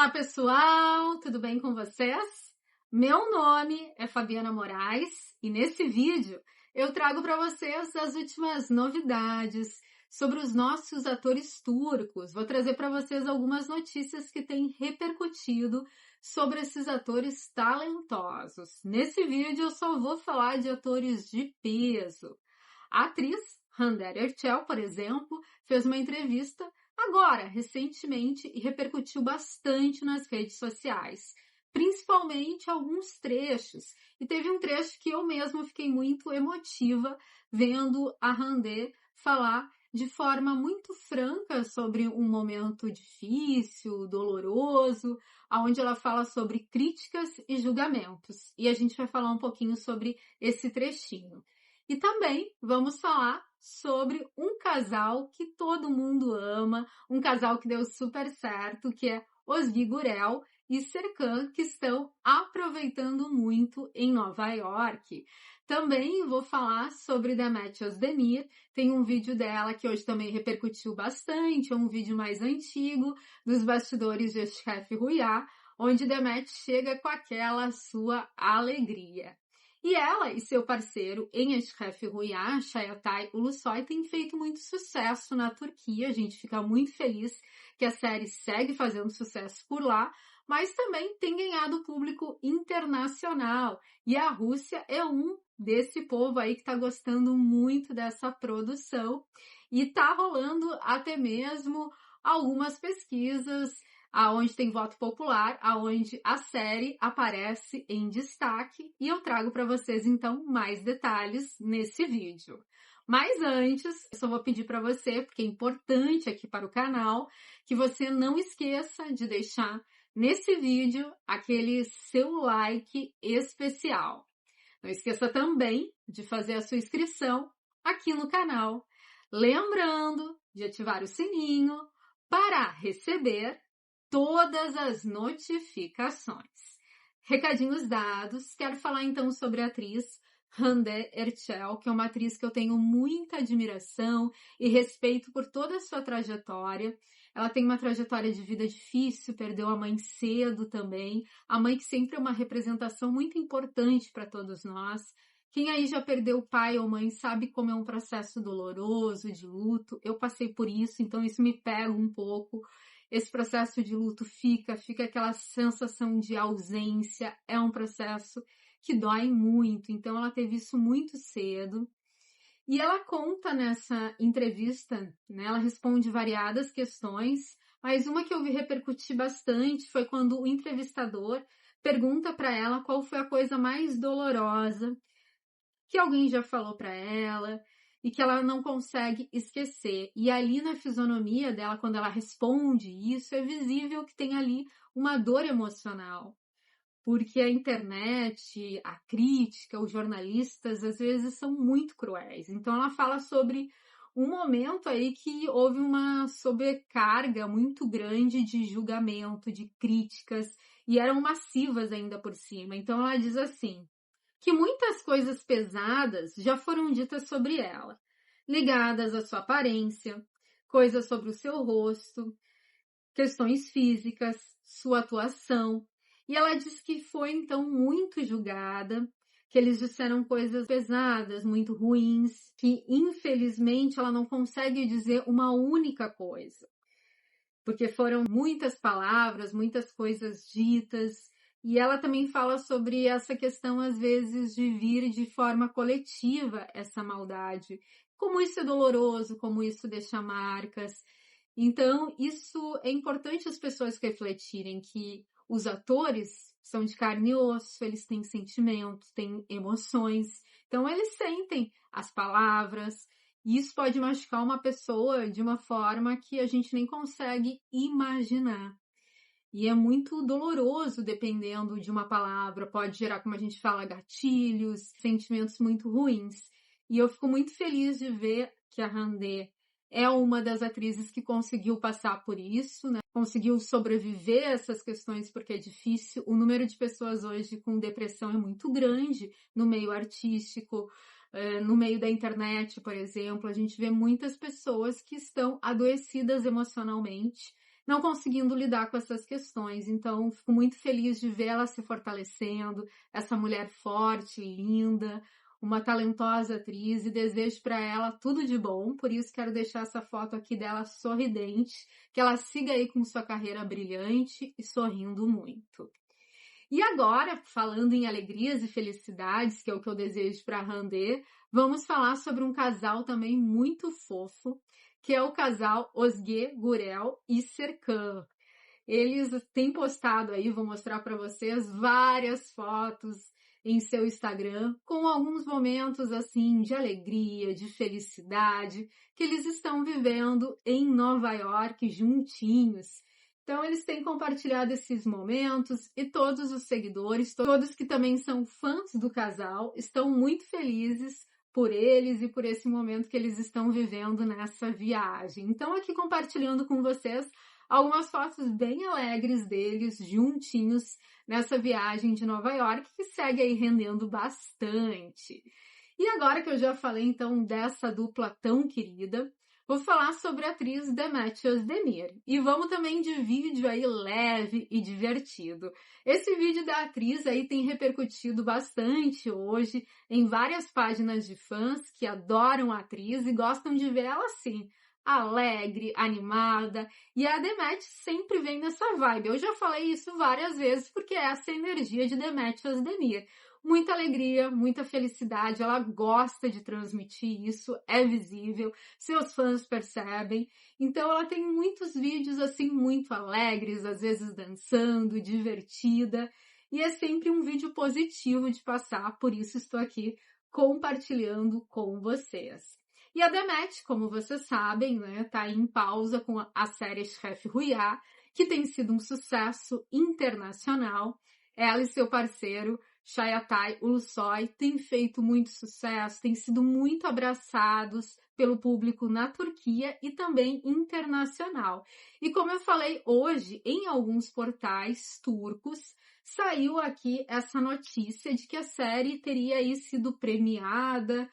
Olá, pessoal! Tudo bem com vocês? Meu nome é Fabiana Moraes e nesse vídeo eu trago para vocês as últimas novidades sobre os nossos atores turcos. Vou trazer para vocês algumas notícias que têm repercutido sobre esses atores talentosos. Nesse vídeo eu só vou falar de atores de peso. A atriz Hande Erçel, por exemplo, fez uma entrevista agora, recentemente, e repercutiu bastante nas redes sociais, principalmente alguns trechos. E teve um trecho que eu mesma fiquei muito emotiva vendo a Hande falar de forma muito franca sobre um momento difícil, doloroso, onde ela fala sobre críticas e julgamentos. E a gente vai falar um pouquinho sobre esse trechinho. E também vamos falar sobre um casal que todo mundo ama, um casal que deu super certo, que é Özge Gürel e Serkan, que estão aproveitando muito em Nova York. Também vou falar sobre Demet Özdemir, tem um vídeo dela que hoje também repercutiu bastante, é um vídeo mais antigo, dos bastidores de Eşref Rüya, onde Demet chega com aquela sua alegria. E ela e seu parceiro em Eşref Rüya, Çağatay Ulusoy, têm feito muito sucesso na Turquia. A gente fica muito feliz que a série segue fazendo sucesso por lá, mas também tem ganhado público internacional. E a Rússia é um desse povo aí que está gostando muito dessa produção. E está rolando até mesmo algumas pesquisas aonde tem voto popular, aonde a série aparece em destaque, e eu trago para vocês então mais detalhes nesse vídeo. Mas antes, eu só vou pedir para você, porque é importante aqui para o canal, que você não esqueça de deixar nesse vídeo aquele seu like especial. Não esqueça também de fazer a sua inscrição aqui no canal, lembrando de ativar o sininho para receber todas as notificações. Recadinhos dados, quero falar então sobre a atriz Hande Erçel, que é uma atriz que eu tenho muita admiração e respeito por toda a sua trajetória. Ela tem uma trajetória de vida difícil, perdeu a mãe cedo também, a mãe que sempre é uma representação muito importante para todos nós. Quem aí já perdeu pai ou mãe sabe como é um processo doloroso, de luto. Eu passei por isso, então isso me pega um pouco. Esse processo de luto fica aquela sensação de ausência, é um processo que dói muito, então ela teve isso muito cedo. E ela conta nessa entrevista, né, ela responde variadas questões, mas uma que eu vi repercutir bastante foi quando o entrevistador pergunta para ela qual foi a coisa mais dolorosa que alguém já falou para ela e que ela não consegue esquecer. E ali na fisionomia dela, quando ela responde isso, é visível que tem ali uma dor emocional. Porque a internet, a crítica, os jornalistas, às vezes são muito cruéis. Então ela fala sobre um momento aí que houve uma sobrecarga muito grande de julgamento, de críticas, e eram massivas ainda por cima. Então ela diz assim, que muitas coisas pesadas já foram ditas sobre ela, ligadas à sua aparência, coisas sobre o seu rosto, questões físicas, sua atuação. E ela diz que foi então muito julgada, que eles disseram coisas pesadas, muito ruins, que infelizmente ela não consegue dizer uma única coisa. Porque foram muitas palavras, muitas coisas ditas, e ela também fala sobre essa questão, às vezes, de vir de forma coletiva essa maldade. Como isso é doloroso, como isso deixa marcas. Então, isso é importante as pessoas refletirem que os atores são de carne e osso, eles têm sentimentos, têm emoções. Então, eles sentem as palavras. E isso pode machucar uma pessoa de uma forma que a gente nem consegue imaginar. E é muito doloroso, dependendo de uma palavra, pode gerar, como a gente fala, gatilhos, sentimentos muito ruins. E eu fico muito feliz de ver que a Hande é uma das atrizes que conseguiu passar por isso, né? Conseguiu sobreviver a essas questões porque é difícil. O número de pessoas hoje com depressão é muito grande no meio artístico, no meio da internet, por exemplo. A gente vê muitas pessoas que estão adoecidas emocionalmente. não conseguindo lidar com essas questões. Então, fico muito feliz de ver ela se fortalecendo, essa mulher forte, linda, uma talentosa atriz, e desejo para ela tudo de bom. Por isso, quero deixar essa foto aqui dela sorridente, que ela siga aí com sua carreira brilhante e sorrindo muito. E agora, falando em alegrias e felicidades, que é o que eu desejo para a Randê, vamos falar sobre um casal também muito fofo, que é o casal Özge Gurel e Serkan. Eles têm postado aí, vou mostrar para vocês, várias fotos em seu Instagram, com alguns momentos assim de alegria, de felicidade, que eles estão vivendo em Nova York juntinhos. Então, eles têm compartilhado esses momentos e todos os seguidores, todos que também são fãs do casal, estão muito felizes por eles e por esse momento que eles estão vivendo nessa viagem. Então, aqui compartilhando com vocês algumas fotos bem alegres deles juntinhos nessa viagem de Nova York, que segue aí rendendo bastante. E agora que eu já falei então dessa dupla tão querida, vou falar sobre a atriz Demet Özdemir. E vamos também de vídeo aí leve e divertido. Esse vídeo da atriz aí tem repercutido bastante hoje em várias páginas de fãs que adoram a atriz e gostam de ver ela assim, alegre, animada. E a Demet sempre vem nessa vibe. Eu já falei isso várias vezes porque essa é a energia de Demet Özdemir. Muita alegria, muita felicidade, ela gosta de transmitir isso, é visível, seus fãs percebem. Então ela tem muitos vídeos assim muito alegres, às vezes dançando, divertida, e é sempre um vídeo positivo de passar, por isso estou aqui compartilhando com vocês. E a Demet, como vocês sabem, né, tá em pausa com a série Chef Rüya, que tem sido um sucesso internacional. Ela e seu parceiro Çağatay Ulusoy têm feito muito sucesso, têm sido muito abraçados pelo público na Turquia e também internacional. E como eu falei hoje, em alguns portais turcos, saiu aqui essa notícia de que a série teria aí sido premiada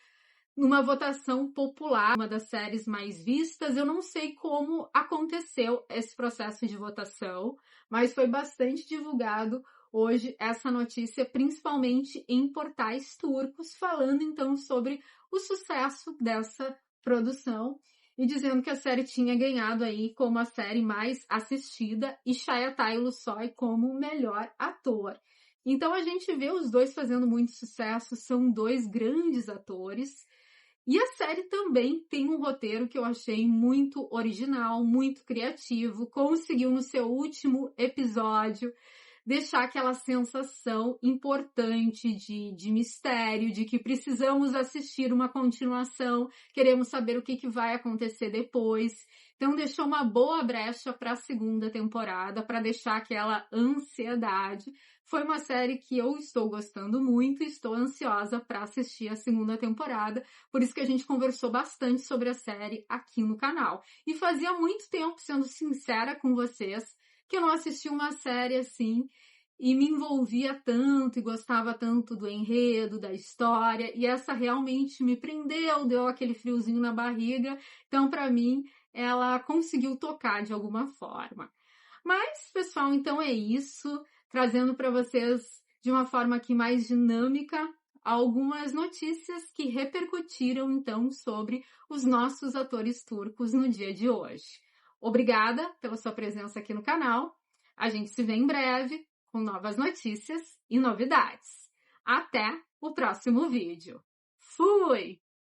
numa votação popular, uma das séries mais vistas. Eu não sei como aconteceu esse processo de votação, mas foi bastante divulgado hoje essa notícia, principalmente em portais turcos, falando então sobre o sucesso dessa produção e dizendo que a série tinha ganhado aí como a série mais assistida e Çağatay Ulusoy como o melhor ator. Então a gente vê os dois fazendo muito sucesso, são dois grandes atores. E a série também tem um roteiro que eu achei muito original, muito criativo, conseguiu no seu último episódio deixar aquela sensação importante de mistério, de que precisamos assistir uma continuação, queremos saber o que vai acontecer depois. Então deixou uma boa brecha para a segunda temporada, para deixar aquela ansiedade. Foi uma série que eu estou gostando muito e estou ansiosa para assistir a segunda temporada, por isso que a gente conversou bastante sobre a série aqui no canal. E fazia muito tempo, sendo sincera com vocês, que eu não assistia uma série assim e me envolvia tanto e gostava tanto do enredo, da história, e essa realmente me prendeu, deu aquele friozinho na barriga. Então, para mim, ela conseguiu tocar de alguma forma. Mas, pessoal, então é isso, trazendo para vocês de uma forma aqui mais dinâmica algumas notícias que repercutiram então sobre os nossos atores turcos no dia de hoje. Obrigada pela sua presença aqui no canal. A gente se vê em breve com novas notícias e novidades. Até o próximo vídeo. Fui!